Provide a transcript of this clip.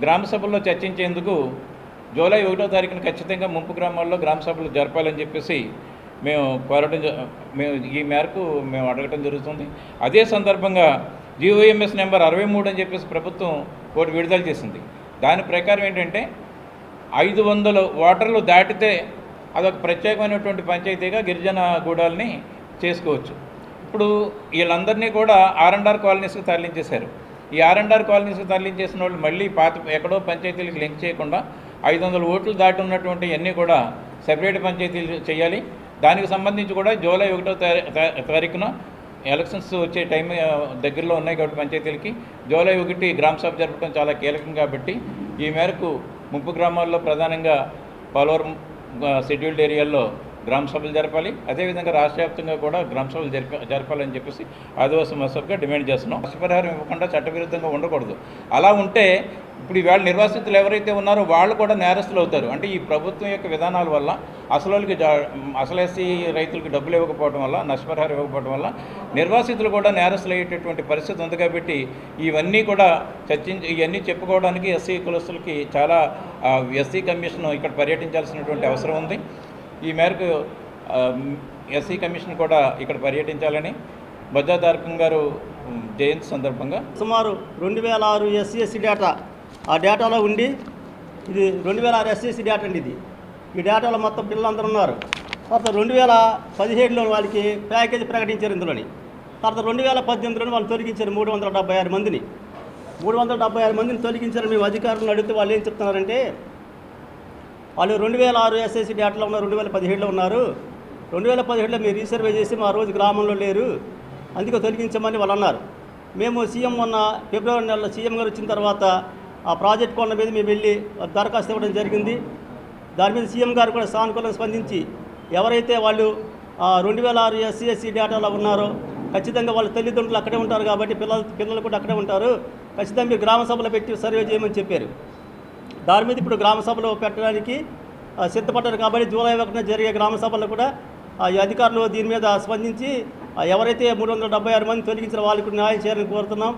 గ్రామ సభల్లో చర్చించేందుకు జూలై 1వ తారీఖున ఖచ్చితంగా ముంపు గ్రామాల్లో గ్రామ సభలు జరపాలని చెప్పేసి మేము ఈ మేరకు మేము అడగటం జరుగుతుంది. అదే సందర్భంగా జీఓఎంఎస్ నెంబర్ 63 అని చెప్పేసి ప్రభుత్వం ఒకటి విడుదల చేసింది. దాని ప్రకారం ఏంటంటే 500 ఓటర్లు దాటితే అదొక ప్రత్యేకమైనటువంటి పంచాయతీగా గిరిజన గూడాలని చేసుకోవచ్చు. ఇప్పుడు వీళ్ళందరినీ కూడా R&R కాలనీస్కి తరలించేశారు. ఈ R&R కాలనీస్కి తరలించేసిన వాళ్ళు మళ్ళీ ఎక్కడో పంచాయతీలకు లింక్ చేయకుండా 500 ఓట్లు దాటి ఉన్నటువంటి అన్నీ కూడా సెపరేట్ పంచాయతీలు చేయాలి. దానికి సంబంధించి కూడా జూలై 1వ తారీఖున ఎలక్షన్స్ వచ్చే టైం దగ్గరలో ఉన్నాయి కాబట్టి పంచాయతీలకి జూలై 1 గ్రామ సభ జరపడం చాలా కీలకం కాబట్టి ఈ మేరకు ముంపు గ్రామాల్లో ప్రధానంగా పోలవరం షెడ్యూల్డ్ ఏరియాల్లో గ్రామ సభలు జరపాలి. అదేవిధంగా రాష్ట్ర వ్యాప్తంగా కూడా గ్రామ సభలు జరపాలని చెప్పేసి ఆదివాసీ మసబ్గా డిమాండ్ చేస్తున్నాం. నష్టపరిహారం ఇవ్వకుండా చట్టవిరుద్ధంగా ఉండకూడదు. అలా ఉంటే ఇప్పుడు ఈవేళ నిర్వాసితులు ఎవరైతే ఉన్నారో వాళ్ళు కూడా నేరస్తులు అవుతారు. అంటే ఈ ప్రభుత్వం యొక్క విధానాల వల్ల అసలు ఎస్సీ రైతులకి డబ్బులు ఇవ్వకపోవడం వల్ల, నష్టపరిహారం ఇవ్వకపోవడం వల్ల నిర్వాసితులు కూడా నేరస్తులు అయ్యేటటువంటి పరిస్థితి ఉంది. కాబట్టి ఇవన్నీ కూడా ఇవన్నీ చెప్పుకోవడానికి ఎస్సీ కులస్తులకి చాలా ఎస్సీ కమిషన్ ఇక్కడ పర్యటించాల్సినటువంటి అవసరం ఉంది. ఈ మేరకు ఎస్సీ కమిషన్ కూడా ఇక్కడ పర్యటించాలని బొజ్జా తారకం గారు జయంతి సందర్భంగా సుమారు 2006 ఎస్సీ డేటా ఆ డేటాలో ఉండి ఇది 2006 ఎస్సీ డేటా అండి. ఇది ఈ డేటాలో మొత్తం పిల్లలందరూ ఉన్నారు. తర్వాత 2017లో వాళ్ళకి ప్యాకేజీ ప్రకటించారు ఇందులోని. తర్వాత 2018లో వాళ్ళు తొలగించారు 376 మందిని. 376 మందిని తొలగించారు. మేము అధికారులను అడిగితే వాళ్ళు ఏం చెప్తున్నారంటే వాళ్ళు 2006 ఎస్ఎస్సీ డేటాలో ఉన్నారు, 2017లో ఉన్నారు. 2017లో మీరు రీసర్వే చేసి మా రోజు గ్రామంలో లేరు, అందుకే తొలగించమని వాళ్ళు అన్నారు. మేము సీఎం మొన్న ఫిబ్రవరి నెలలో సీఎం గారు వచ్చిన తర్వాత ఆ ప్రాజెక్ట్ కొన్న మీద మేము వెళ్ళి దరఖాస్తు ఇవ్వడం జరిగింది. దాని మీద సీఎం గారు కూడా సానుకూలంగా స్పందించి ఎవరైతే వాళ్ళు 2006 ఎస్సీ డేటాలో ఉన్నారో ఖచ్చితంగా వాళ్ళ తల్లిదండ్రులు అక్కడే ఉంటారు కాబట్టి పిల్లలు కూడా అక్కడే ఉంటారు, ఖచ్చితంగా మీరు గ్రామ సభలో పెట్టి సర్వే చేయమని చెప్పారు. దాని మీద ఇప్పుడు గ్రామ సభలో పెట్టడానికి సిద్ధపడ్డారు. కాబట్టి జూలై 1న జరిగే గ్రామ సభలో కూడా ఈ అధికారులు దీని మీద స్పందించి ఎవరైతే 376 మంది తొలగించిన వాళ్ళకు న్యాయం చేయాలని కోరుతున్నాం.